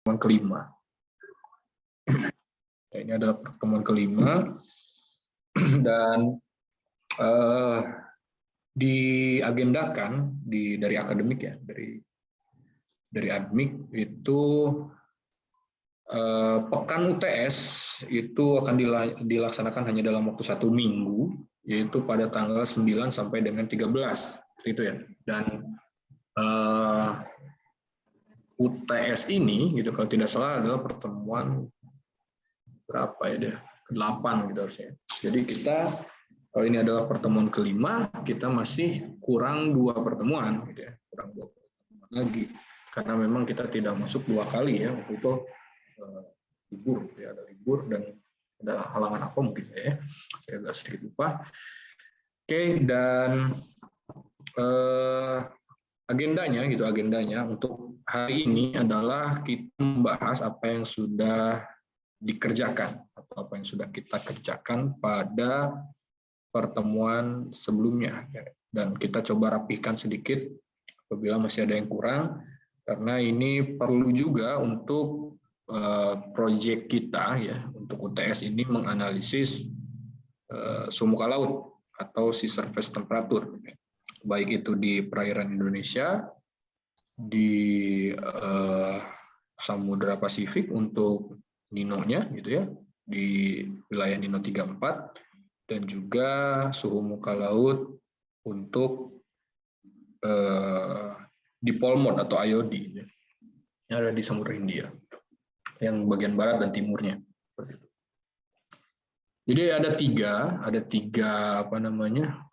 pertemuan kelima. Ini adalah pertemuan kelima dan diagendakan dari akademik ya, dari admik itu pekan UTS itu akan dilaksanakan hanya dalam waktu 1 minggu, yaitu pada tanggal 9 sampai dengan 13 itu ya. Dan UTS ini gitu kalau tidak salah adalah pertemuan berapa ya deh, ke-8 gitu harusnya. Jadi kita kalau ini adalah pertemuan kelima, kita masih kurang 2 pertemuan gitu ya, kurang 2 pertemuan lagi. Karena memang kita tidak masuk 2 kali ya, waktu itu libur ya, ada libur dan ada halangan apa mungkin ya. Saya agak sedikit lupa. Oke, dan agendanya untuk hari ini adalah kita membahas apa yang sudah dikerjakan atau apa yang sudah kita kerjakan pada pertemuan sebelumnya dan kita coba rapihkan sedikit apabila masih ada yang kurang karena ini perlu juga untuk proyek kita ya untuk UTS ini menganalisis suhu muka laut atau sea surface temperature baik itu di perairan Indonesia di Samudra Pasifik untuk Nino-nya gitu ya di wilayah Nino 34 dan juga suhu muka laut untuk dipole mode atau IOD yang ada di Samudra Hindia yang bagian barat dan timurnya. Jadi ada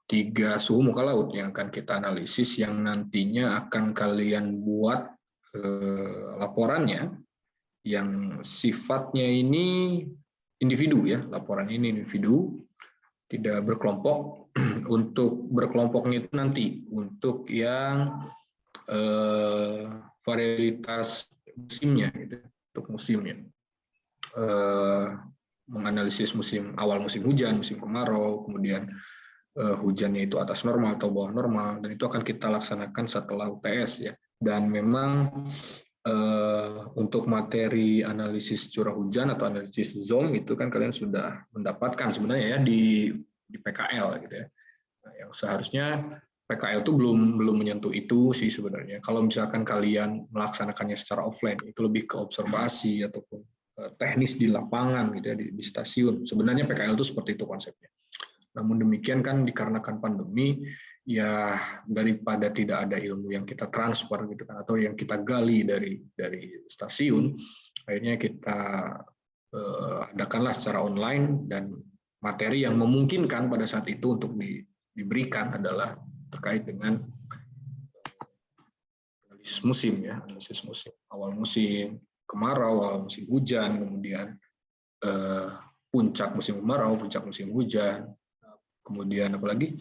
tiga suhu muka laut yang akan kita analisis yang nantinya akan kalian buat laporannya yang sifatnya ini individu ya, laporan ini individu tidak berkelompok. Untuk berkelompoknya itu nanti untuk yang varietas musimnya gitu, untuk musimnya menganalisis awal musim hujan, musim kemarau, kemudian hujannya itu atas normal atau bawah normal, dan itu akan kita laksanakan setelah UTS ya. Dan memang untuk materi analisis curah hujan atau analisis ZOM itu kan kalian sudah mendapatkan sebenarnya ya di PKL gitu ya. Nah, yang seharusnya PKL itu belum menyentuh itu sih sebenarnya. Kalau misalkan kalian melaksanakannya secara offline itu lebih ke observasi ataupun teknis di lapangan gitu ya di stasiun. Sebenarnya PKL itu seperti itu konsepnya. Namun demikian kan dikarenakan pandemi ya daripada tidak ada ilmu yang kita transfer gitu kan atau yang kita gali dari stasiun, akhirnya kita adakanlah secara online dan materi yang memungkinkan pada saat itu untuk diberikan adalah terkait dengan analisis musim ya, analisis musim, awal musim kemarau, awal musim hujan, kemudian puncak musim kemarau, puncak musim hujan, kemudian apalagi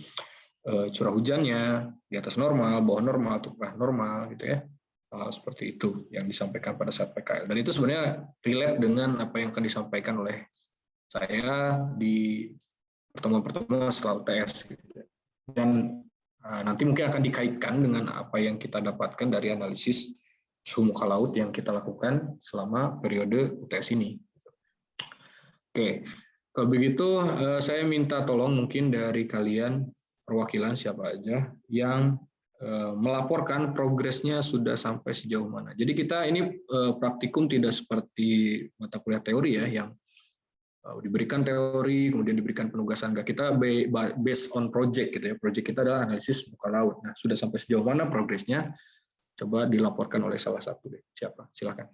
curah hujannya di atas normal, bawah normal, atau normal gitu ya. Hal seperti itu yang disampaikan pada saat PKL. Dan itu sebenarnya relate dengan apa yang akan disampaikan oleh saya di pertemuan-pertemuan setelah UTS. Gitu. Dan nanti mungkin akan dikaitkan dengan apa yang kita dapatkan dari analisis suhu muka laut yang kita lakukan selama periode UTS ini. Oke, kalau begitu saya minta tolong mungkin dari kalian perwakilan siapa aja yang melaporkan progresnya sudah sampai sejauh mana. Jadi kita ini praktikum tidak seperti mata kuliah teori ya, yang diberikan teori, kemudian diberikan penugasan. Enggak, kita based on project gitu ya. Project kita adalah analisis muka laut. Nah, sudah sampai sejauh mana progresnya? Coba dilaporkan oleh salah satu deh. Siapa? Silakan.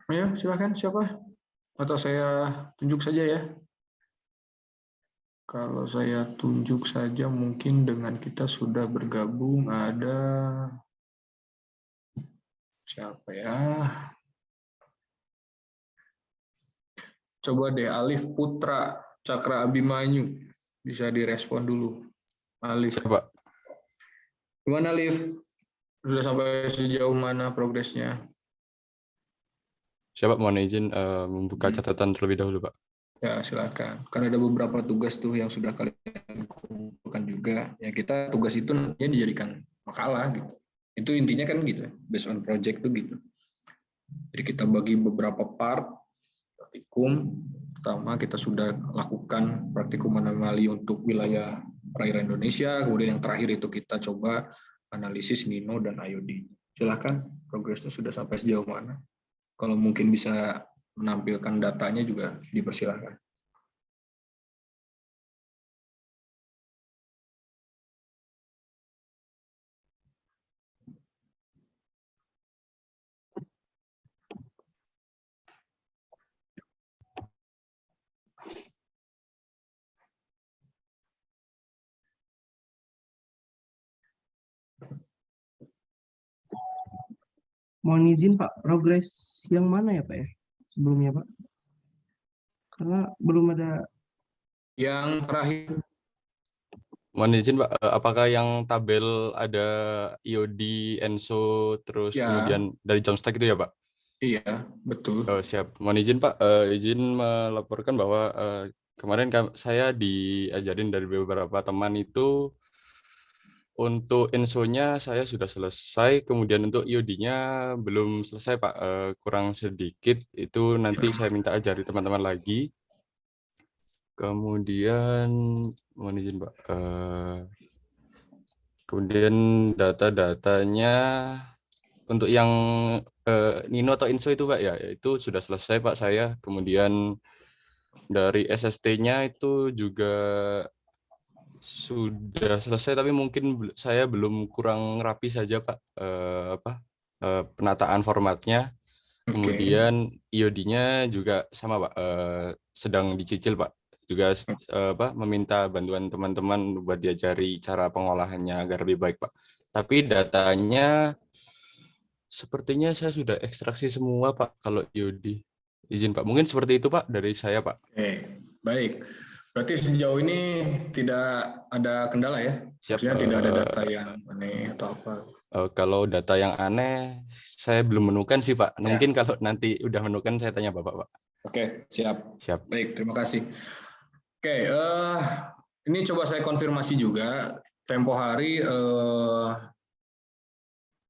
Ayo, silakan siapa? Atau saya tunjuk saja ya. Kalau saya tunjuk saja mungkin dengan kita sudah bergabung ada siapa ya? Coba deh Alif Putra Cakra Abimanyu, bisa direspon dulu. Alif. Siapa? Gimana Alif? Sudah sampai sejauh mana progresnya? Siapa mohon izin membuka catatan terlebih dahulu, Pak. Ya, silakan. Karena ada beberapa tugas tuh yang sudah kalian kumpulkan juga. Ya kita tugas itu nantinya dijadikan makalah gitu. Itu intinya kan gitu, based on project tuh gitu. Jadi kita bagi beberapa part praktikum. Pertama kita sudah lakukan praktikum anomali untuk wilayah perairan Indonesia. Kemudian yang terakhir itu kita coba analisis Nino dan IOD. Silahkan, progresnya sudah sampai sejauh mana. Kalau mungkin bisa menampilkan datanya juga dipersilahkan. Mohon izin Pak, progres yang mana ya Pak ya sebelumnya Pak? Karena belum ada. Yang terakhir. Mohon izin Pak, apakah yang tabel ada IOD, ENSO, terus Ya. kemudian dari Johnstack itu ya Pak? Iya, betul. Siap. Mohon izin Pak, izin melaporkan bahwa kemarin saya diajarin dari beberapa teman itu untuk ENSO-nya saya sudah selesai, kemudian untuk IOD-nya belum selesai Pak, kurang sedikit. Itu nanti saya minta ajari teman-teman lagi. Kemudian mohon izin Pak, kemudian data-datanya untuk yang Nino atau Inso itu Pak ya, itu sudah selesai Pak saya. Kemudian dari SST-nya itu juga sudah selesai, tapi mungkin saya belum kurang rapi saja Pak, penataan formatnya. Kemudian IOD-nya juga sama Pak, sedang dicicil Pak. Juga meminta bantuan teman-teman buat diajari cara pengolahannya agar lebih baik Pak. Tapi datanya sepertinya saya sudah ekstraksi semua Pak kalau IOD. Izin Pak, mungkin seperti itu Pak dari saya Pak. Oke, baik. Berarti sejauh ini tidak ada kendala ya? Siap. Maksudnya tidak ada data yang aneh atau apa? Kalau data yang aneh saya belum menemukan sih Pak. Ya. Mungkin kalau nanti udah menemukan saya tanya Bapak Pak. Oke, siap. Siap. Baik, terima kasih. Oke, ini coba saya konfirmasi juga. Tempo hari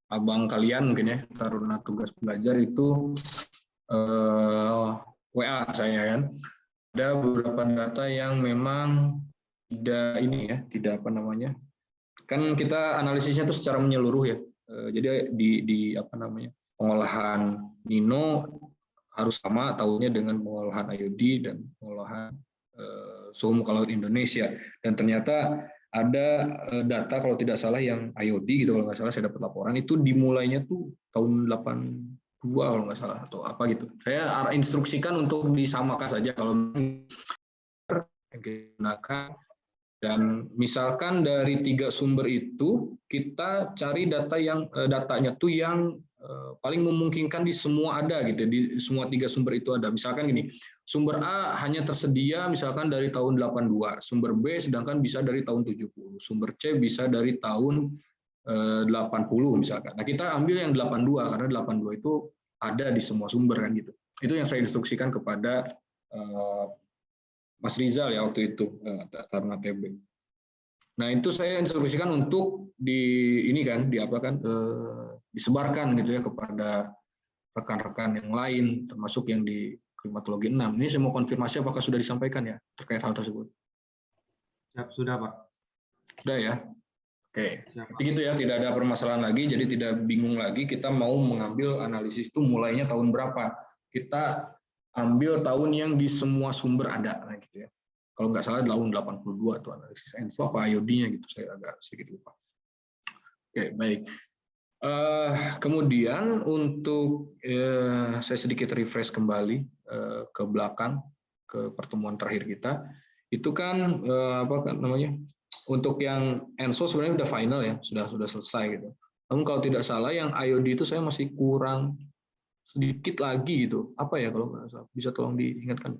abang kalian mungkin ya, Taruna Tugas Belajar itu WA saya kan. Ada beberapa data yang memang tidak ini ya, tidak apa namanya. Kan kita analisisnya itu secara menyeluruh ya. Jadi di apa namanya? Pengolahan Nino harus sama tahunnya dengan pengolahan IOD dan pengolahan suhu muka laut Indonesia. Dan ternyata ada data kalau tidak salah yang IOD gitu, kalau nggak salah saya dapat laporan itu dimulainya tuh tahun 82 kalau nggak salah atau apa gitu. Saya instruksikan untuk disamakan saja kalau digunakan. Dan misalkan dari 3 sumber itu kita cari data yang datanya tuh yang paling memungkinkan di semua ada gitu, di semua 3 sumber itu ada. Misalkan gini, sumber A hanya tersedia misalkan dari tahun 82, sumber B sedangkan bisa dari tahun 70, sumber C bisa dari tahun 80 misalkan. Nah, kita ambil yang 82 karena 82 itu ada di semua sumber kan gitu. Itu yang saya instruksikan kepada Mas Rizal ya waktu itu, Taruna TB. Nah itu saya instruksikan untuk disebarkan gitu ya kepada rekan-rekan yang lain, termasuk yang di klimatologi 6. Ini saya mau konfirmasi apakah sudah disampaikan ya terkait hal tersebut. Siap, sudah Pak. Sudah ya. Oke. Jadi gitu ya, tidak ada permasalahan lagi, jadi tidak bingung lagi kita mau mengambil analisis itu mulainya tahun berapa. Kita ambil tahun yang di semua sumber ada, nah gitu ya. Kalau nggak salah tahun 82 tuh analisis ENSO apa IOD-nya gitu, saya agak sedikit lupa. Oke, baik. Kemudian untuk saya sedikit refresh kembali ke belakang ke pertemuan terakhir kita. itu kan apa kan namanya? Untuk yang ENSO sebenarnya udah final ya, sudah selesai gitu. Namun kalau tidak salah yang IOD itu saya masih kurang sedikit lagi gitu. Apa ya kalau nggak salah? Bisa tolong diingatkan?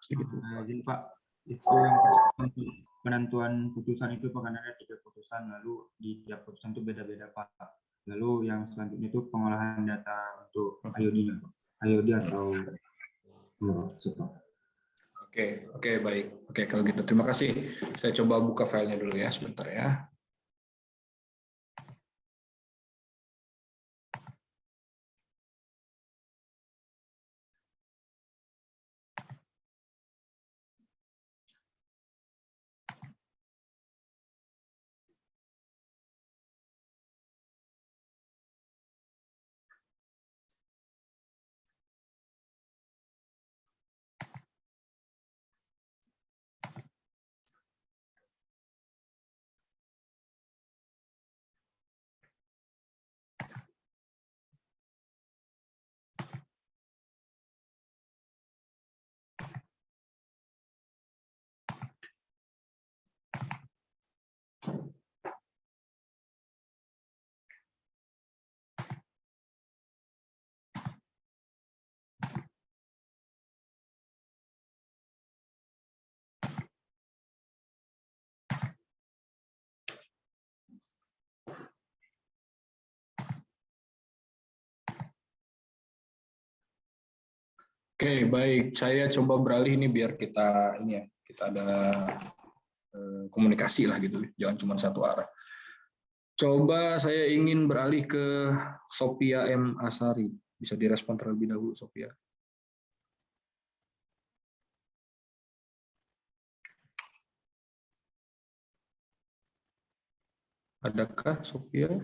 Sedikit. Izin Pak, itu yang pertama penentuan putusan itu kan ada 3 putusan, lalu di tiap putusan itu beda-beda Pak. Lalu yang selanjutnya itu pengolahan data untuk IOD-nya, IOD atau Oke, baik. Oke, kalau gitu terima kasih. Saya coba buka filenya dulu ya, sebentar ya. Oke, baik. Saya coba beralih ini biar kita ini ya, kita ada komunikasi lah gitu, jangan cuma satu arah. Coba saya ingin beralih ke Sophia M. Asari. Bisa direspon terlebih dahulu, Sophia. Adakah Sophia?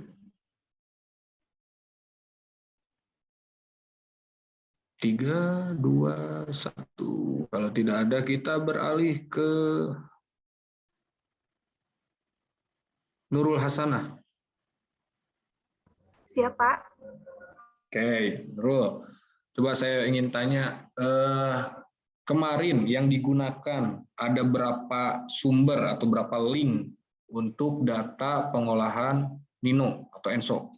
Tiga, dua, satu. Kalau tidak ada, kita beralih ke Nurul Hasanah. Siap, Pak. Oke, Nurul. Coba saya ingin tanya, kemarin yang digunakan ada berapa sumber atau berapa link untuk data pengolahan Nino atau ENSO?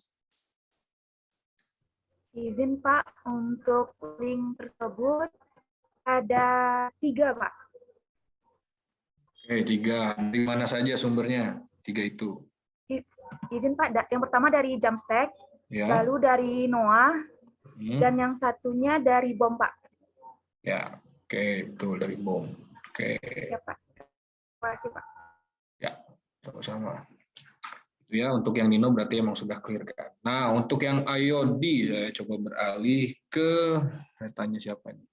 Izin, Pak, untuk link tersebut ada 3, Pak. Oke, 3. Di mana saja sumbernya? 3 itu. Izin, Pak, yang pertama dari Jamstack, Ya. lalu dari NOAA, dan yang satunya dari BOM, Pak. Ya, oke, betul dari BOM. Oke. Ya, Pak. Terima kasih, Pak. Ya, sama-sama. Itu ya, untuk yang Nino berarti emang sudah clear kan. Nah, untuk yang IOD saya coba beralih ke, saya tanya siapa ini?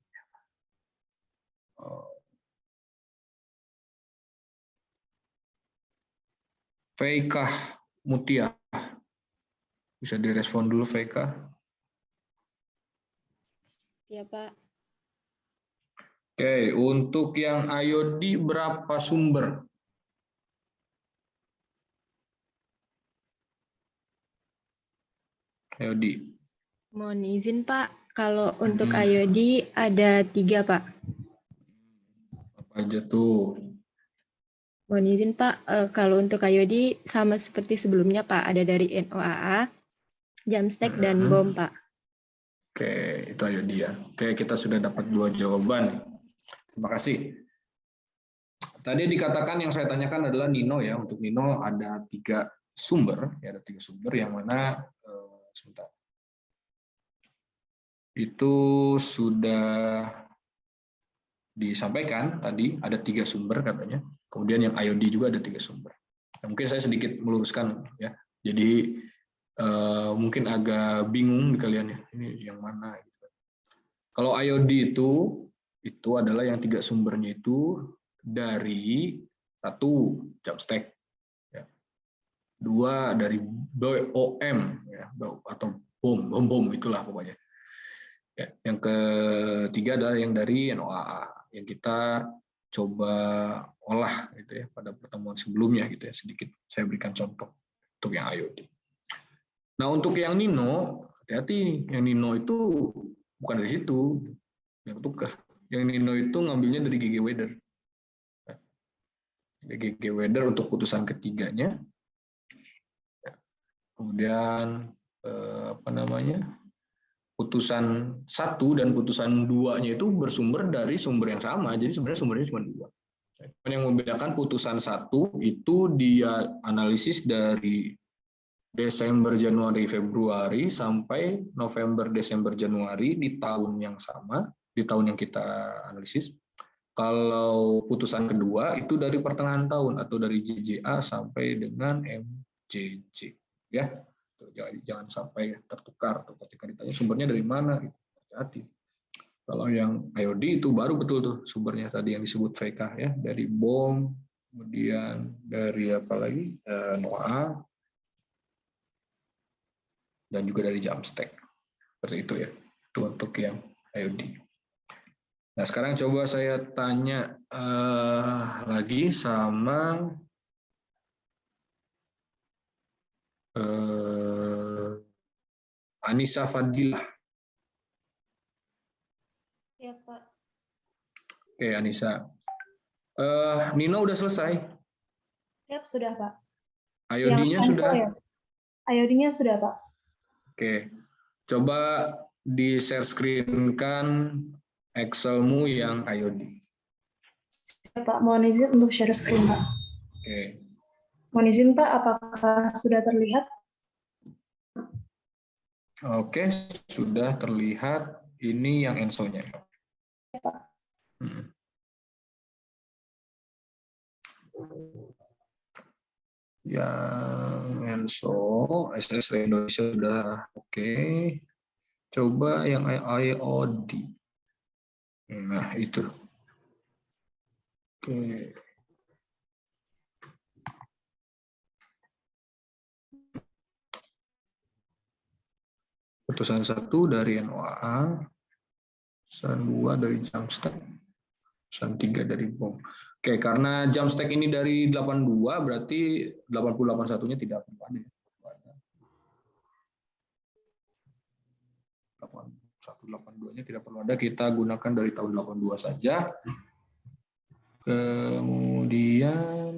Feikah Mutia. Bisa direspon dulu, Feikah? Ya, Pak. Oke, untuk yang IOD berapa sumber? IOD. Mohon izin, Pak. Kalau untuk IOD ada 3, Pak. Apa aja tuh? Mohon izin, Pak. Kalau untuk IOD sama seperti sebelumnya, Pak. Ada dari NOAA, Jamstack, dan BOM, Pak. Oke, itu IOD ya. Oke, kita sudah dapat 2 jawaban. Terima kasih. Tadi dikatakan yang saya tanyakan adalah Nino ya. Untuk Nino ada 3 sumber, ya ada 3 sumber yang mana sebentar. Itu sudah disampaikan tadi ada 3 sumber katanya. Kemudian yang IOD juga ada 3 sumber. Nah, mungkin saya sedikit meluruskan ya. Jadi mungkin agak bingung kalian ya. Ini yang mana? Gitu. Kalau IOD itu adalah yang 3 sumbernya itu dari 1 Jamstack, ya. 2 dari BOM ya, atau BOM itulah pokoknya. Ya, yang ketiga adalah yang dari NOAA yang kita coba olah gitu ya pada pertemuan sebelumnya gitu ya, sedikit saya berikan contoh untuk yang IOD. Nah, untuk yang Nino, hati-hati, yang Nino itu bukan dari situ, yang tukar. Yang Nino itu ngambilnya dari GG Weather. GG Weather untuk putusan ketiganya. Kemudian apa namanya? Putusan 1 dan putusan 2-nya itu bersumber dari sumber yang sama. Jadi sebenarnya sumbernya cuma 2. Yang membedakan putusan 1 itu dia analisis dari Desember, Januari, Februari sampai November, Desember, Januari di tahun yang sama, di tahun yang kita analisis. Kalau putusan kedua itu dari pertengahan tahun atau dari JJA sampai dengan MJJ, ya. Jangan sampai tertukar atau ketika ditanya sumbernya dari mana, hati-hati. Kalau yang IOD itu baru betul tuh sumbernya tadi yang disebut VK, ya, dari BOM, kemudian dari apa lagi, NOAA, dan juga dari Jamstek. Seperti itu ya, itu untuk yang IOD. Nah, sekarang coba saya tanya lagi sama Anissa Fadilah. Ya, Pak. Oke, Anissa. Nino udah selesai? Siap, sudah, Pak. IOD-nya Yang sudah? ya? IOD-nya sudah, Pak. Oke. Coba di-share screen-kan Excel-mu yang IOD. Siap, Pak. Mohon izin untuk share screen, Pak. Oke. Mohon izin, Pak. Apakah sudah terlihat? Oke, sudah terlihat. Ini yang ENSO-nya. Ya, Pak. Yang ENSO, SSR Indonesia sudah oke. Coba yang IOD. Nah, itu. Oke. Putusan 1 dari NOAA, putusan 2 dari Jamstek, putusan 3 dari BOM. Oke, karena Jamstek ini dari 82, berarti 8081-nya tidak perlu ada. 8182-nya tidak perlu ada, kita gunakan dari tahun 82 saja. Kemudian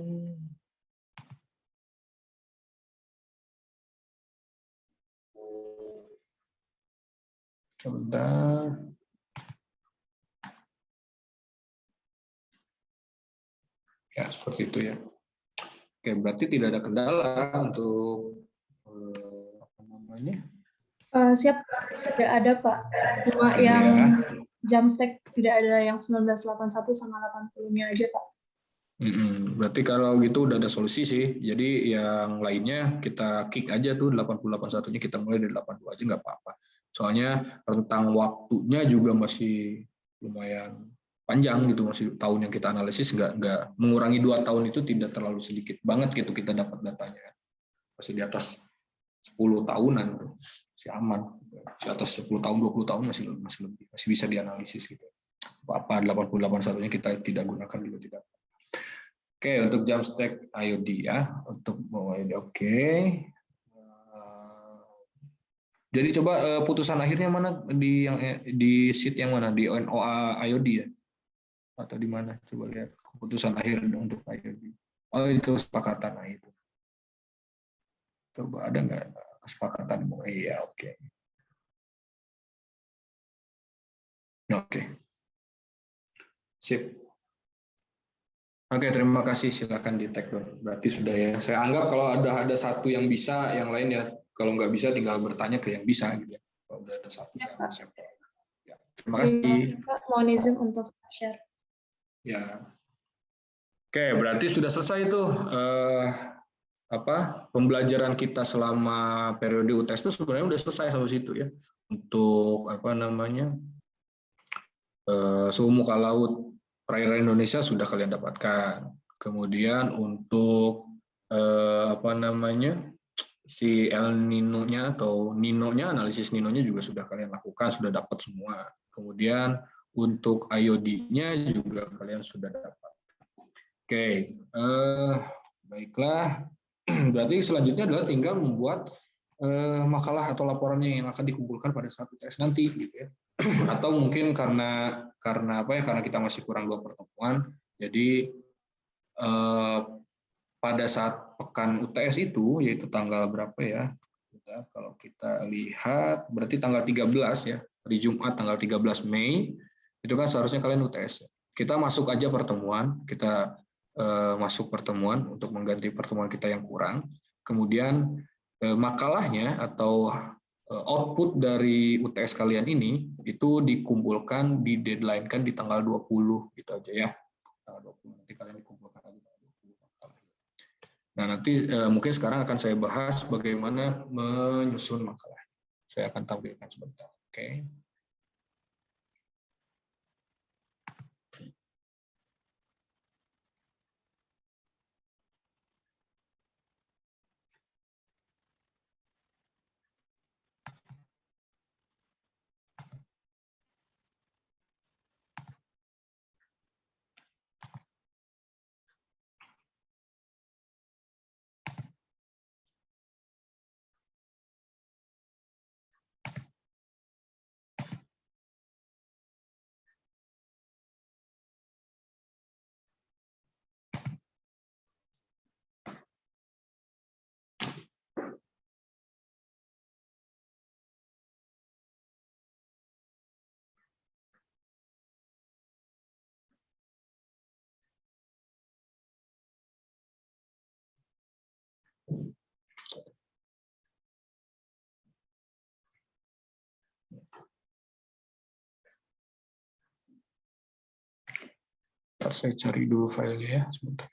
sebentar. Ya, seperti itu ya. Oke, berarti tidak ada kendala untuk apa namanya? Siap, tidak ada, Pak. Cuma yang Jamstek tidak ada yang 1981 sama 80-nya aja, Pak. Berarti kalau gitu udah ada solusi sih. Jadi yang lainnya kita kick aja tuh 8081-nya, kita mulai dari 82 aja nggak apa-apa. Soalnya rentang waktunya juga masih lumayan panjang gitu, masih tahun yang kita analisis, nggak mengurangi 2 tahun itu tidak terlalu sedikit banget gitu kita dapat datanya. Masih di atas 10 tahunan tuh. Masih aman. Di atas 10 tahun, 20 tahun masih lebih, masih bisa dianalisis gitu. Apa 8081-nya kita tidak gunakan juga tidak. Oke, untuk Jamstek IOD ya, untuk IOD oke. Jadi coba putusan akhirnya mana di yang di sheet yang mana, di NOA IOD ya, atau di mana? Coba lihat keputusan akhir untuk IOD. Oh, itu kesepakatan itu. Coba ada nggak kesepakatan? Oh, iya, oke. Oke. Sip. Oke, terima kasih. Silakan di-tag dulu. Berarti sudah ya. Saya anggap kalau ada satu yang bisa, yang lain ya kalau nggak bisa tinggal bertanya ke yang bisa gitu ya. Kalau udah ada satu, saya ya. Terima kasih. Mohon izin untuk share. Ya. Oke, berarti sudah selesai itu pembelajaran kita selama periode UTS itu sebenarnya udah selesai sampai situ ya. Untuk apa namanya? Suhu muka laut perairan Indonesia sudah kalian dapatkan. Kemudian untuk apa namanya, si El Nino-nya atau Nino-nya, analisis Nino-nya juga sudah kalian lakukan, sudah dapat semua. Kemudian untuk IOD-nya juga kalian sudah dapat. Oke, baiklah. Berarti selanjutnya adalah tinggal membuat makalah atau laporannya yang akan dikumpulkan pada saat UTS nanti, gitu ya. Atau mungkin karena apa ya? Karena kita masih kurang 2 pertemuan, jadi pada saat pekan UTS itu, yaitu tanggal berapa ya? Kalau kita lihat, berarti tanggal 13 ya, hari Jumat tanggal 13 Mei, itu kan seharusnya kalian UTS. Kita masuk aja pertemuan, kita masuk pertemuan untuk mengganti pertemuan kita yang kurang. Kemudian makalahnya atau output dari UTS kalian ini itu dikumpulkan, di-deadline-kan di tanggal 20 gitu aja ya. Tanggal 20 nanti kalian dikumpulkan lagi tanggal 20 makalah. Nah, nanti mungkin sekarang akan saya bahas bagaimana menyusun makalah. Saya akan tampilkan sebentar. Oke. Ntar saya cari dulu filenya ya, sebentar.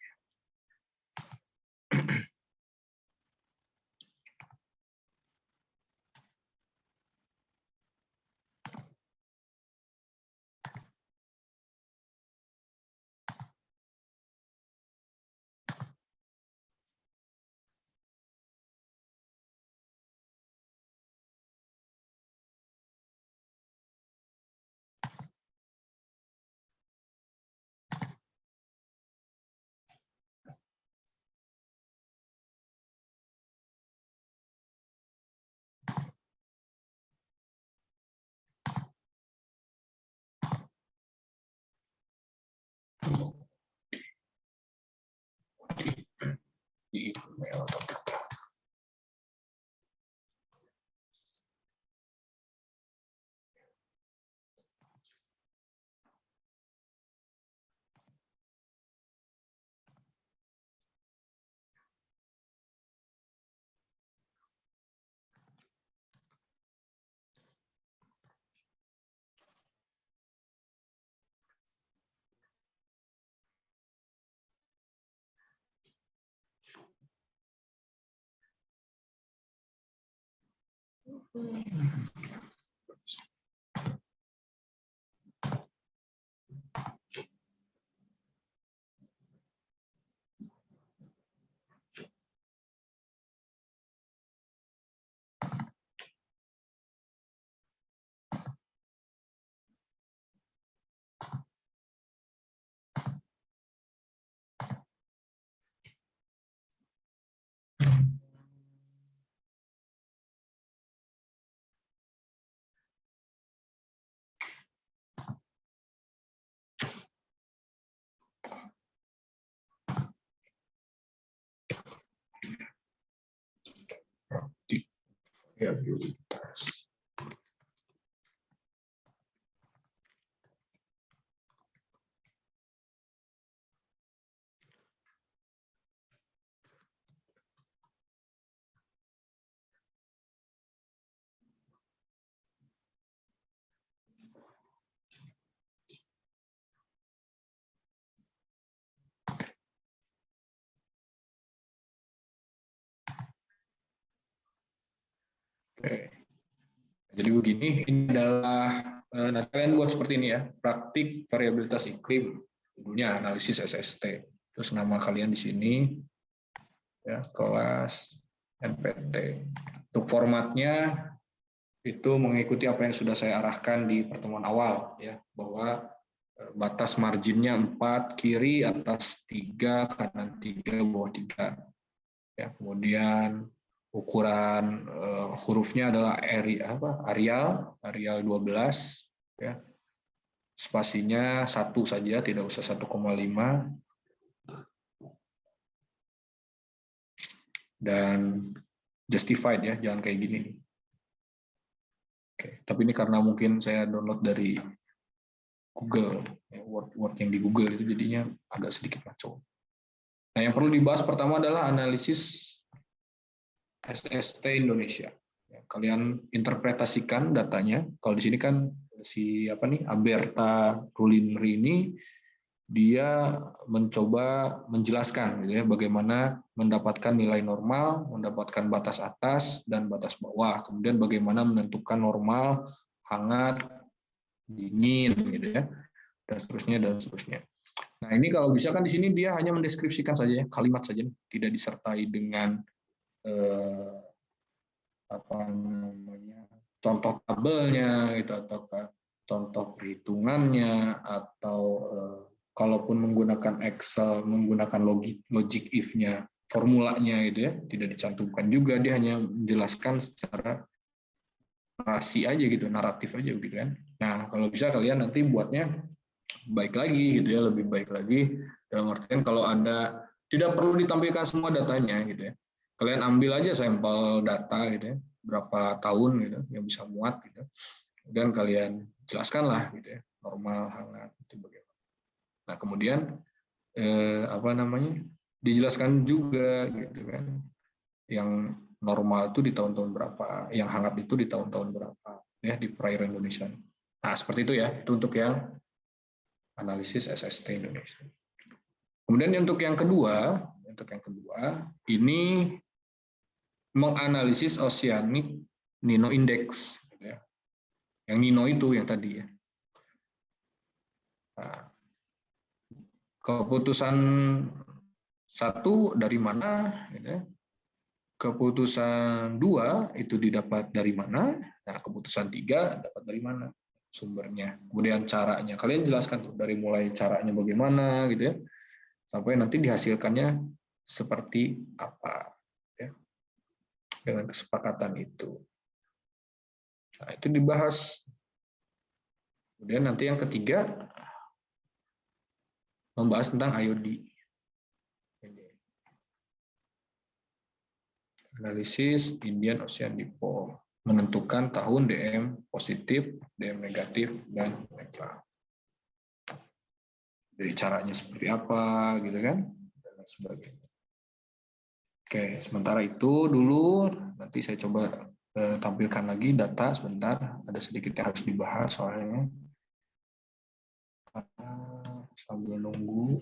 Di email topiknya. Variabilitas. Oke. Jadi begini, ini adalah nah kalian buat seperti ini ya, praktik variabilitas iklim, judulnya analisis SST. Terus nama kalian di sini ya, kelas NPT. Untuk formatnya itu mengikuti apa yang sudah saya arahkan di pertemuan awal ya, bahwa batas marginnya 4, kiri atas 3, kanan 3, bawah 3. Ya, kemudian ukuran hurufnya adalah Arial 12 ya. Spasinya 1 saja, tidak usah 1,5. Dan justified ya, jangan kayak gini nih. Oke, tapi ini karena mungkin saya download dari Google, ya, Word yang di Google itu jadinya agak sedikit ngaco. Nah, yang perlu dibahas pertama adalah analisis SST Indonesia. Ya, kalian interpretasikan datanya. Kalau di sini kan si Aberta Rulinri ini dia mencoba menjelaskan gitu ya, bagaimana mendapatkan nilai normal, mendapatkan batas atas dan batas bawah, kemudian bagaimana menentukan normal, hangat, dingin gitu ya, dan seterusnya. Nah, ini kalau bisa kan di sini dia hanya mendeskripsikan saja ya, kalimat saja, tidak disertai dengan contoh tabelnya gitu, atau contoh perhitungannya, atau kalaupun menggunakan Excel, menggunakan logic if-nya, formulanya gitu ya, tidak dicantumkan juga, dia hanya menjelaskan secara narasi aja gitu, naratif aja gitu kan. Nah, kalau bisa kalian nanti buatnya baik lagi gitu ya, lebih baik lagi, dalam artian kalau ada, tidak perlu ditampilkan semua datanya gitu ya. Kalian ambil aja sampel data gitu ya, berapa tahun gitu yang bisa muat gitu. Dan kalian jelaskanlah gitu ya, normal, hangat itu bagaimana. Nah, kemudian dijelaskan juga gitu kan, yang normal itu di tahun-tahun berapa, yang hangat itu di tahun-tahun berapa ya di perairan Indonesia. Nah, seperti itu ya, itu untuk yang analisis SST Indonesia. Kemudian untuk yang kedua ini menganalisis Oceanic Nino Index gitu ya. Yang Nino itu yang tadi ya. Nah, keputusan 1 dari mana gitu ya. Keputusan 2 itu didapat dari mana? Nah, keputusan 3 dapat dari mana sumbernya. Kemudian caranya. Kalian jelaskan tuh dari mulai caranya bagaimana gitu ya. Sampai nanti dihasilkannya seperti apa ya. Dengan kesepakatan itu. Nah, itu dibahas. Kemudian nanti yang ketiga membahas tentang IOD. Analisis Indian Ocean Dipole, menentukan tahun DM positif, DM negatif, dan netral. Jadi caranya seperti apa, gitu kan? Dan sebagainya. Oke, sementara itu dulu, nanti saya coba tampilkan lagi data sebentar. Ada sedikit yang harus dibahas soalnya. Sambil nunggu.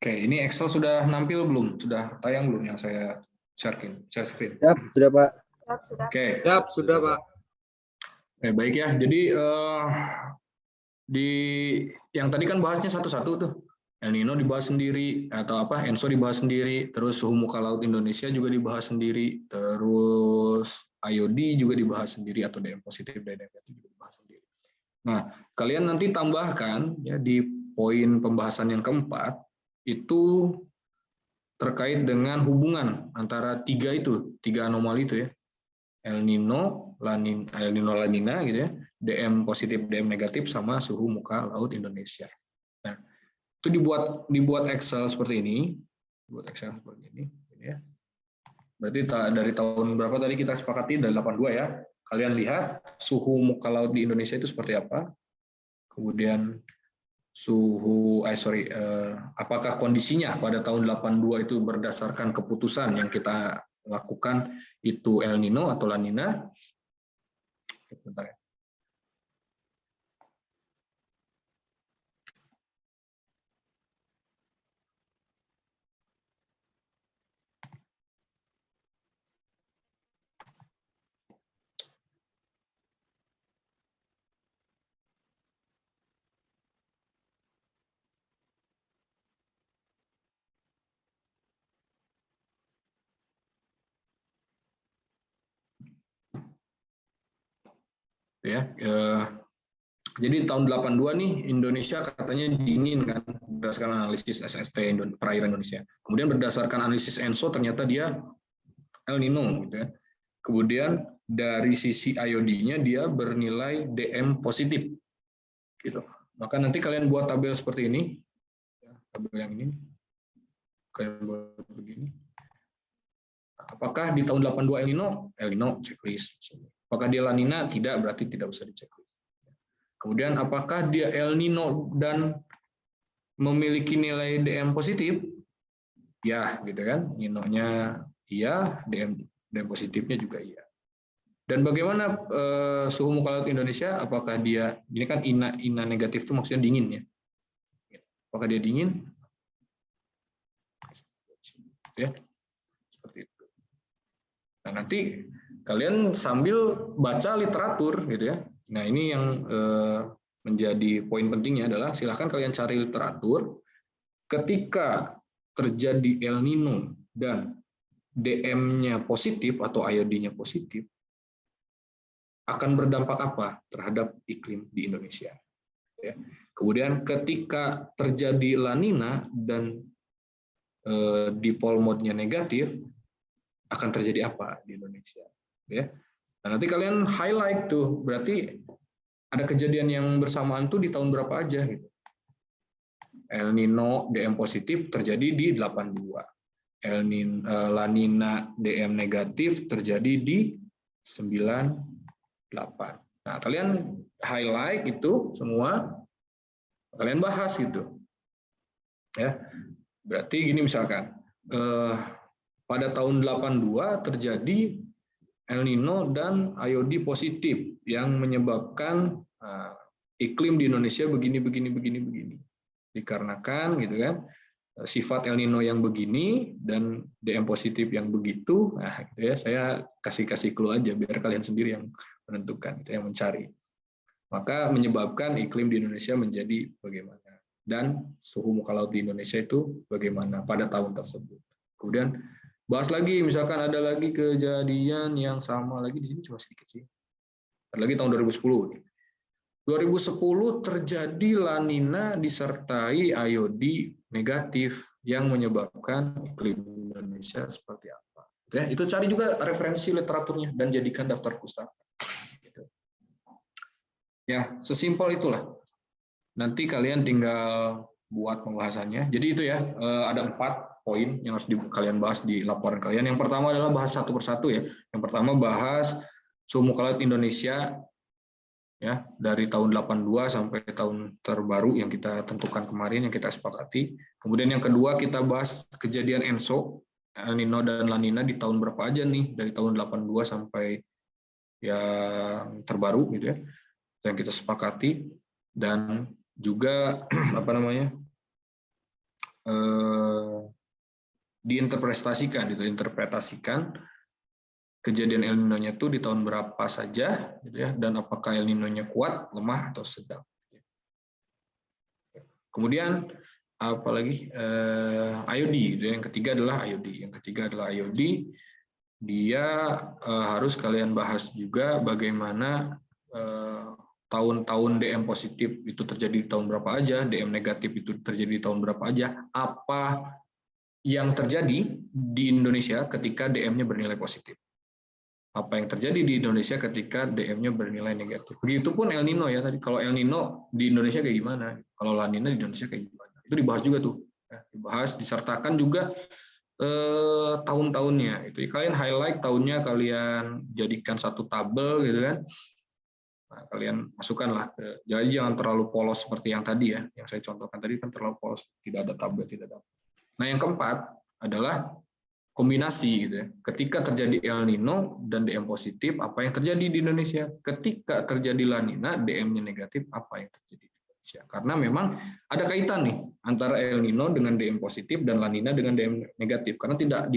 Oke, ini Excel sudah nampil belum? Sudah tayang belum yang saya share screen? Siap, sudah Pak. Sudah. Oke. Siap, sudah Pak. Baik ya, jadi di yang tadi kan bahasnya satu-satu tuh. El Nino dibahas sendiri, atau ENSO dibahas sendiri, terus suhu muka laut Indonesia juga dibahas sendiri, terus IOD juga dibahas sendiri, atau DM positif, DM negatif juga dibahas sendiri. Nah, kalian nanti tambahkan ya di poin pembahasan yang keempat, itu terkait dengan hubungan antara tiga anomali itu ya, El Nino, La Nina gitu ya, DM positif, DM negatif, sama suhu muka laut Indonesia. Nah, Itu dibuat Excel seperti ini, ya. Berarti dari tahun berapa tadi kita sepakati? Dari 82 ya. Kalian lihat suhu muka laut di Indonesia itu seperti apa. Kemudian apakah kondisinya pada tahun 82 itu berdasarkan keputusan yang kita lakukan itu El Nino atau La Nina. Bentar ya. Jadi tahun 82 nih Indonesia katanya dingin kan berdasarkan analisis SST perairan Indonesia. Kemudian berdasarkan analisis ENSO ternyata dia El Nino gitu ya. Kemudian dari sisi IOD-nya dia bernilai DM positif gitu. Maka nanti kalian buat tabel seperti ini. Tabel yang ini. Kalian buat begini. Apakah di tahun 82 El Nino checklist. Apakah dia La Nina? Tidak, berarti tidak usah dicek. Kemudian apakah dia El Nino dan memiliki nilai DM positif? Ya, gitu kan. Nino-nya iya, DM positifnya juga iya. Dan bagaimana suhu muka laut Indonesia? Apakah dia, ini kan ina negatif itu maksudnya dingin ya. Apakah dia dingin? Ya, seperti itu. Nah, nanti kalian sambil baca literatur gitu ya. Nah, ini yang menjadi poin pentingnya adalah silahkan kalian cari literatur ketika terjadi El Nino dan DM-nya positif atau IOD-nya positif, akan berdampak apa terhadap iklim di Indonesia. Ya. Kemudian ketika terjadi La Nina dan dipole mode-nya negatif, akan terjadi apa di Indonesia. Ya. Nah, nanti kalian highlight tuh, berarti ada kejadian yang bersamaan tuh di tahun berapa aja gitu. El Nino DM positif terjadi di 82. La Nina DM negatif terjadi di 98. Nah, kalian highlight itu semua, kalian bahas gitu. Ya. Berarti gini misalkan, pada tahun 82 terjadi El Nino dan IOD positif yang menyebabkan iklim di Indonesia begini. Dikarenakan gitu kan sifat El Nino yang begini dan DM positif yang begitu. Nah, gitu ya, saya kasih clue aja biar kalian sendiri yang menentukan, gitu, yang mencari. Maka menyebabkan iklim di Indonesia menjadi bagaimana dan suhu muka laut di Indonesia itu bagaimana pada tahun tersebut. Kemudian bahas lagi, misalkan ada lagi kejadian yang sama lagi di sini cuma sedikit sih. Ada lagi tahun 2010. 2010 terjadi La Nina disertai IOD negatif yang menyebabkan iklim Indonesia seperti apa. Ya, itu cari juga referensi literaturnya dan jadikan daftar pustaka. Ya, sesimpel itulah. Nanti kalian tinggal buat pembahasannya. Jadi itu ya, ada 4 poin yang harus kalian bahas di laporan kalian. Yang pertama adalah bahas satu persatu ya. Yang pertama bahas suhu muka laut Indonesia ya dari tahun 82 sampai tahun terbaru yang kita tentukan kemarin, yang kita sepakati. Kemudian yang kedua kita bahas kejadian ENSO, El Nino dan La Nina di tahun berapa aja nih, dari tahun 82 sampai yang terbaru gitu ya, yang kita sepakati. Dan juga diinterpretasikan kejadian El Nino-nya itu di tahun berapa saja gitu ya, dan apakah El Nino-nya kuat, lemah atau sedang. Kemudian apalagi IOD gitu ya. Yang ketiga adalah IOD. Dia harus kalian bahas juga bagaimana tahun-tahun DM positif itu terjadi di tahun berapa aja, DM negatif itu terjadi di tahun berapa aja, apa yang terjadi di Indonesia ketika DM-nya bernilai positif. Apa yang terjadi di Indonesia ketika DM-nya bernilai negatif. Begitupun El Nino ya tadi. Kalau El Nino di Indonesia kayak gimana? Kalau La Nina di Indonesia kayak gimana? itu dibahas juga tuh, ya, dibahas, disertakan juga tahun-tahunnya. Itu kalian highlight tahunnya, kalian jadikan satu tabel gitu kan. Nah, kalian masukkanlah. Jadi jangan terlalu polos seperti yang tadi ya, yang saya contohkan tadi kan terlalu polos, tidak ada tabel, tidak ada. Nah, yang keempat adalah kombinasi gitu ya. Ketika terjadi El Nino dan DM positif, apa yang terjadi di Indonesia? Ketika terjadi La Nina, DM-nya negatif, apa yang terjadi di Indonesia? Karena memang ada kaitan nih antara El Nino dengan DM positif dan La Nina dengan DM negatif. Karena tidak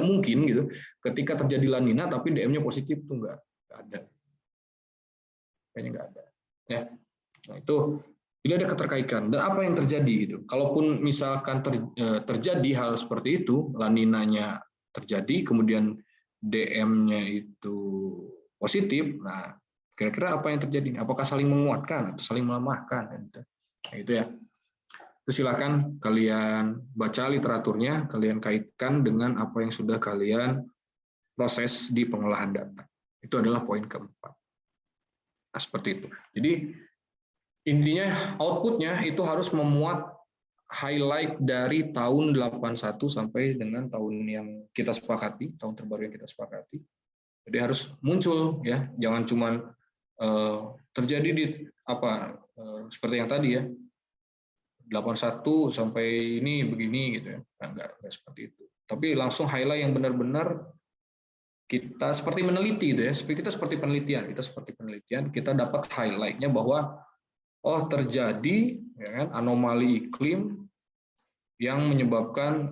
mungkin gitu ketika terjadi La Nina tapi DM-nya positif tuh nggak ada. Kayaknya nggak ada. Ya. Nah, itu jadi ada keterkaitan. Dan apa yang terjadi gitu? Kalaupun misalkan terjadi hal seperti itu, La Nina-nya terjadi, kemudian DM-nya itu positif, nah kira-kira apa yang terjadi? Apakah saling menguatkan atau saling melemahkan? Nah, itu ya. Itu silakan kalian baca literaturnya, kalian kaitkan dengan apa yang sudah kalian proses di pengolahan data. Itu adalah poin keempat. Nah, seperti itu. Jadi intinya outputnya itu harus memuat highlight dari tahun 81 sampai dengan tahun yang kita sepakati, tahun terbaru yang kita sepakati. Jadi harus muncul ya, jangan cuma terjadi di seperti yang tadi ya, 81 sampai ini begini gitu ya. Nah, enggak seperti itu. Tapi langsung highlight yang benar-benar kita seperti meneliti gitu ya. Kita seperti penelitian, kita dapat highlight-nya bahwa oh terjadi ya kan, anomali iklim yang menyebabkan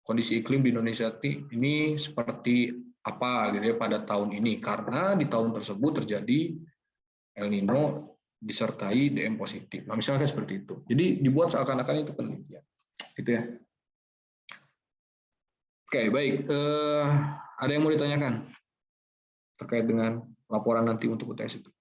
kondisi iklim di Indonesia ini seperti apa gitu ya pada tahun ini, karena di tahun tersebut terjadi El Nino disertai DM positif. Nah, misalnya seperti itu. Jadi dibuat seakan-akan itu penelitian. Gitu ya. Oke, baik. Ada yang mau ditanyakan terkait dengan laporan nanti untuk UTS itu?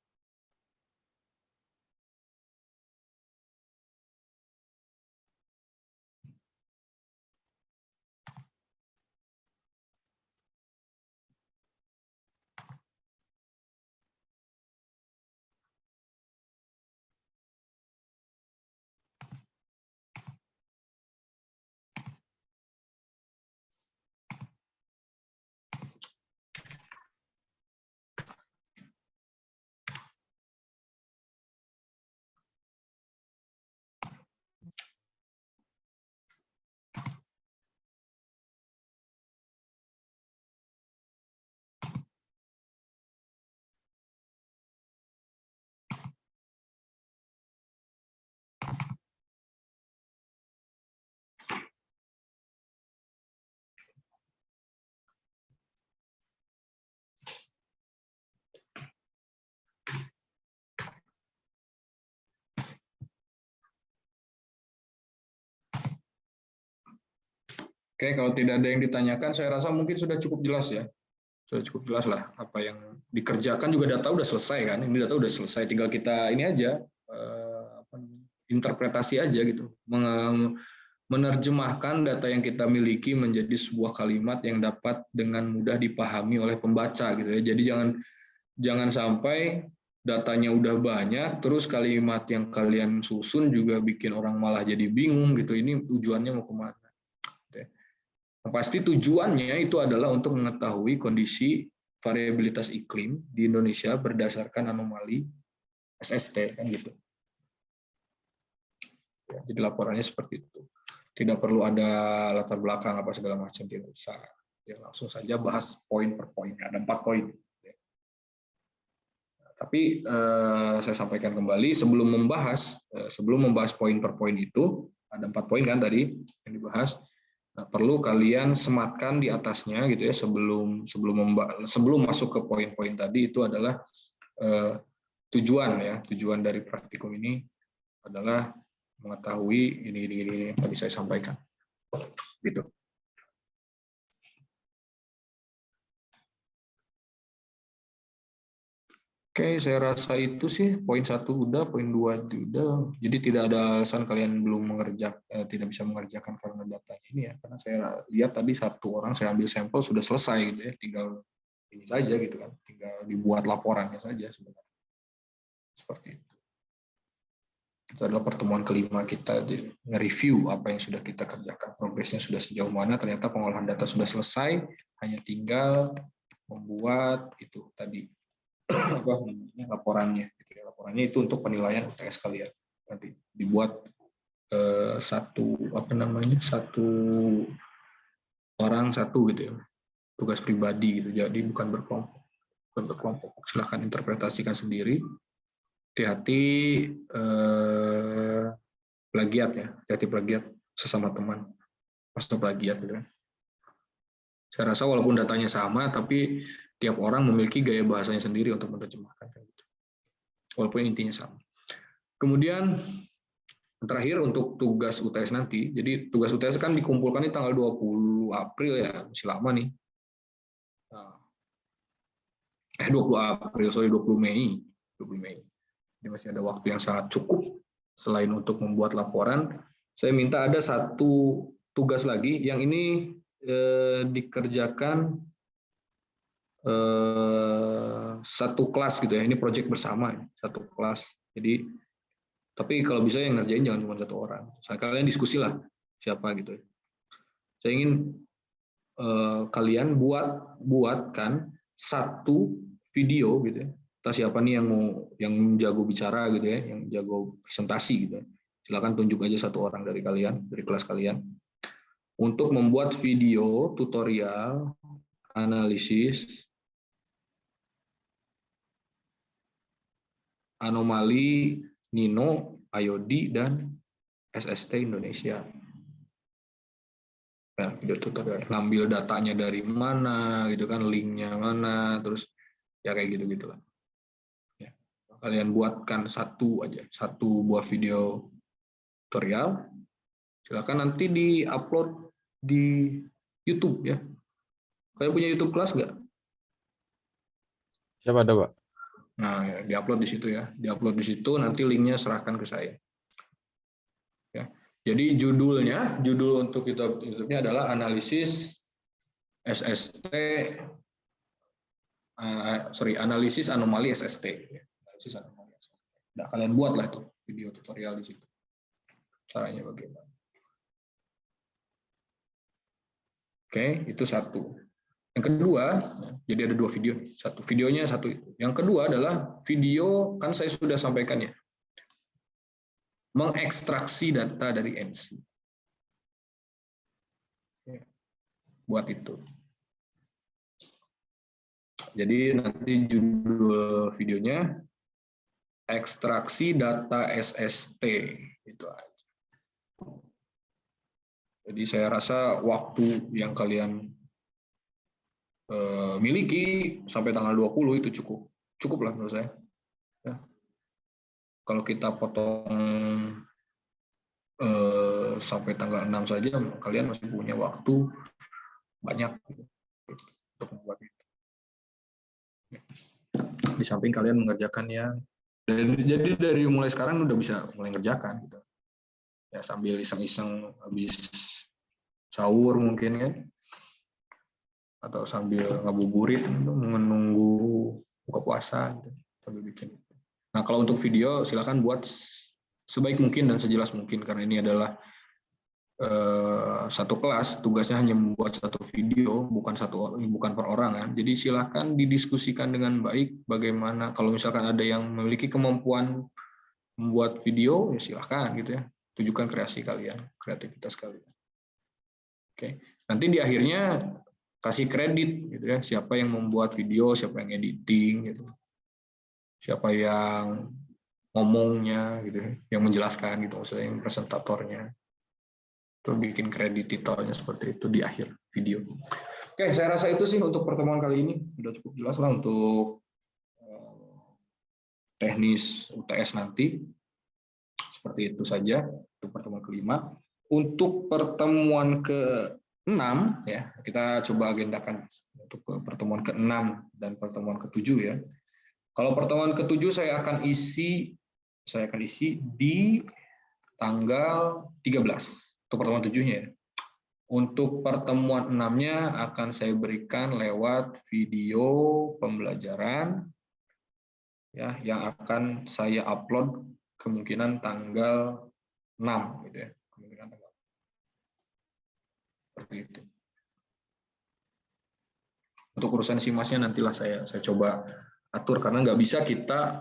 Oke, kalau tidak ada yang ditanyakan, saya rasa mungkin sudah cukup jelas ya. Sudah cukup jelas lah apa yang dikerjakan, juga data udah selesai kan. Ini data udah selesai, tinggal kita ini aja, interpretasi aja gitu. Menerjemahkan data yang kita miliki menjadi sebuah kalimat yang dapat dengan mudah dipahami oleh pembaca gitu ya. Jadi jangan sampai datanya udah banyak, terus kalimat yang kalian susun juga bikin orang malah jadi bingung gitu. Ini tujuannya mau kemana? Pasti tujuannya itu adalah untuk mengetahui kondisi variabilitas iklim di Indonesia berdasarkan anomali SST kan gitu. Ya, jadi laporannya seperti itu. Tidak perlu ada latar belakang apa segala macam, tidak usah. Ya, langsung saja bahas poin per poin. Ada 4 poin. Ya. Tapi saya sampaikan kembali sebelum membahas poin per poin itu ada 4 poin kan tadi yang dibahas. Nah, perlu kalian sematkan di atasnya gitu ya sebelum masuk ke poin-poin tadi. Itu adalah tujuan dari praktikum ini adalah mengetahui ini yang tadi saya sampaikan gitu. Oke, saya rasa itu sih poin 1 udah, poin 2 udah. Jadi tidak ada alasan kalian belum tidak bisa mengerjakan karena datanya ini ya. Karena saya lihat tadi 1 orang saya ambil sampel sudah selesai gitu ya. Tinggal ini saja gitu kan. Tinggal dibuat laporannya saja sebenarnya. Seperti itu. Itu adalah pertemuan kelima kita, nge-review apa yang sudah kita kerjakan, progresnya sudah sejauh mana. Ternyata pengolahan data sudah selesai, hanya tinggal membuat itu tadi apa namanya, laporannya. Laporannya itu untuk penilaian UTS kalian. Nanti dibuat satu orang satu gitu ya, tugas pribadi gitu. Jadi bukan berkelompok. Silahkan interpretasikan sendiri. Hati-hati plagiat ya, hati-hati plagiat sesama teman, masuk plagiat gitu kan. Saya rasa walaupun datanya sama, tapi tiap orang memiliki gaya bahasanya sendiri untuk menerjemahkan, gitu. Walaupun intinya sama. Kemudian terakhir untuk tugas UTS nanti, jadi tugas UTS kan dikumpulkan di tanggal 20 April ya, masih lama nih. 20 Mei. Jadi masih ada waktu yang sangat cukup. Selain untuk membuat laporan, saya minta ada satu tugas lagi yang ini dikerjakan satu kelas gitu ya. Ini proyek bersama, satu kelas. Jadi, tapi kalau bisa yang ngerjain jangan cuma satu orang. Kalian diskusilah siapa gitu. Saya ingin kalian buatkan satu video gitu ya. Entah siapa nih yang jago bicara gitu ya, yang jago presentasi gitu ya. Silakan tunjuk aja satu orang dari kalian, dari kelas kalian, untuk membuat video tutorial analisis anomali Nino, IOD, dan SST Indonesia. Nah, video tutorial, ngambil datanya dari mana, gitu kan, linknya mana, terus ya kayak gitu-gitulah. Ya. Kalian buatkan satu buah video tutorial, silakan nanti di-upload di YouTube ya. Kalian punya YouTube kelas nggak? Siapa ada, Pak? Nah, ya, di-upload di situ ya. Di-upload di situ, nanti linknya serahkan ke saya. Ya. Jadi judul untuk YouTube-nya adalah analisis analisis anomali SST. Analisis anomali SST. Nah, kalian buatlah itu video tutorial di situ. Caranya bagaimana? Oke, itu satu. Yang kedua, jadi ada dua video. Satu videonya satu itu. Yang kedua adalah video, kan saya sudah sampaikan ya, mengekstraksi data dari MC. Buat itu. Jadi nanti judul videonya ekstraksi data SST. Itu aja. Jadi saya rasa waktu yang kalian miliki sampai tanggal 20 itu cukup lah menurut saya. Ya. Kalau kita potong sampai tanggal 6 saja, kalian masih punya waktu banyak untuk membuat itu. Di samping kalian mengerjakannya, jadi dari mulai sekarang udah bisa mulai ngerjakan gitu. Ya sambil iseng-iseng habis sahur mungkin kan, atau sambil ngabuburit menunggu buka puasa gitu, sambil bikin. Nah, kalau untuk video silakan buat sebaik mungkin dan sejelas mungkin, karena ini adalah satu kelas, tugasnya hanya membuat satu video, bukan perorangan. Jadi silakan didiskusikan dengan baik bagaimana, kalau misalkan ada yang memiliki kemampuan membuat video, ya silakan gitu ya. Tunjukkan kreativitas kalian. Oke. Nanti di akhirnya kasih kredit gitu ya, siapa yang membuat video, siapa yang editing gitu. Siapa yang ngomongnya gitu ya, yang menjelaskan gitu, maksudnya yang presentatornya. Itu bikin kredit titelnya seperti itu di akhir video. Oke, saya rasa itu sih untuk pertemuan kali ini. Sudah cukup jelas lah untuk teknis UTS nanti. Seperti itu saja untuk pertemuan kelima. Untuk pertemuan ke-6 ya, kita coba agendakan untuk pertemuan ke-6 dan pertemuan ke-7 ya. Kalau pertemuan ke-7 saya akan isi di tanggal 13 untuk pertemuan 7-nya ya. Untuk pertemuan 6-nya akan saya berikan lewat video pembelajaran ya, yang akan saya upload kemungkinan tanggal 6 gitu ya. Kemungkinan tanggal seperti itu. Untuk urusan SIMAS-nya nantilah saya coba atur, karena nggak bisa kita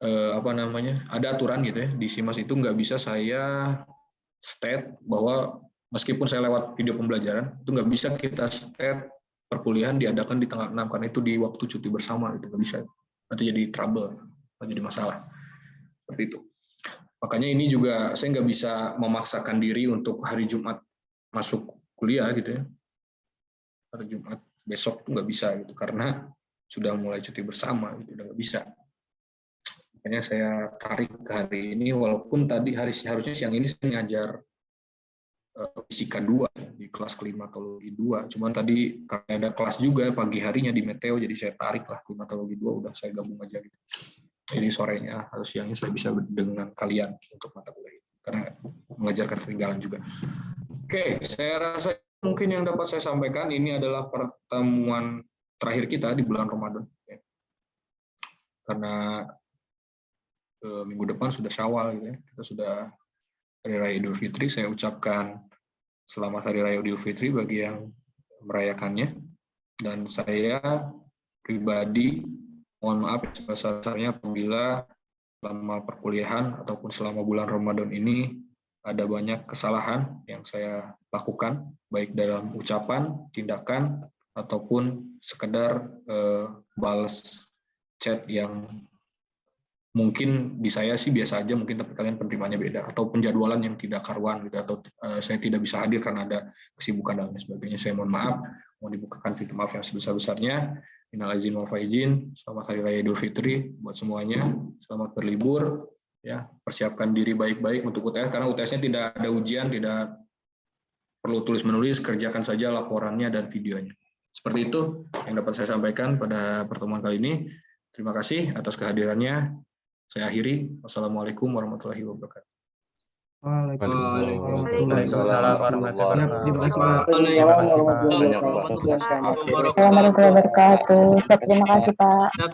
ada aturan gitu ya di SIMAS itu, nggak bisa saya state bahwa meskipun saya lewat video pembelajaran itu nggak bisa kita state perkuliahan diadakan di tanggal 6 karena itu di waktu cuti bersama, itu nggak bisa, nanti jadi trouble, jadi masalah seperti itu. Makanya ini juga saya nggak bisa memaksakan diri untuk hari Jumat masuk kuliah gitu ya, hari Jumat besok tuh nggak bisa gitu karena sudah mulai cuti bersama gitu, udah nggak bisa. Makanya saya tarik ke hari ini, walaupun tadi harusnya siang ini saya ngajar fisika 2 di kelas klimatologi 2, cuman tadi karena ada kelas juga pagi harinya di Meteo, jadi saya tarik lah klimatologi 2, udah saya gabung aja gitu. Jadi sorenya atau siangnya saya bisa dengan kalian untuk mata kuliah ini, karena mengajar ketertinggalan juga. Oke, saya rasa mungkin yang dapat saya sampaikan ini adalah pertemuan terakhir kita di bulan Ramadan. Karena minggu depan sudah Syawal gitu ya. Kita sudah Hari Raya Idul Fitri. Saya ucapkan selamat Hari Raya Idul Fitri bagi yang merayakannya. Dan saya pribadi mohon maaf sebesar-besarnya apabila selama perkuliahan ataupun selama bulan Ramadan ini ada banyak kesalahan yang saya lakukan, baik dalam ucapan, tindakan, ataupun sekedar balas chat yang mungkin di saya sih biasa aja, mungkin tapi kalian penerimanya beda, atau penjadwalan yang tidak karuan gitu, atau saya tidak bisa hadir karena ada kesibukan dan lain sebagainya. Saya mohon maaf, mohon dibukakan pintu maaf yang sebesar-besarnya. Minal aizin wal faizin. Selamat Hari Raya Idul Fitri buat semuanya. Selamat berlibur. Ya, persiapkan diri baik-baik untuk UTS, karena UTS-nya tidak ada ujian, tidak perlu tulis-menulis, kerjakan saja laporannya dan videonya. Seperti itu yang dapat saya sampaikan pada pertemuan kali ini. Terima kasih atas kehadirannya. Saya akhiri. Wassalamualaikum warahmatullahi wabarakatuh. Waalaikumsalam warahmatullahi Waalaikumsalam warahmatullahi wabarakatuh. Assalamualaikum warahmatullahi wabarakatuh. Terima kasih Pak.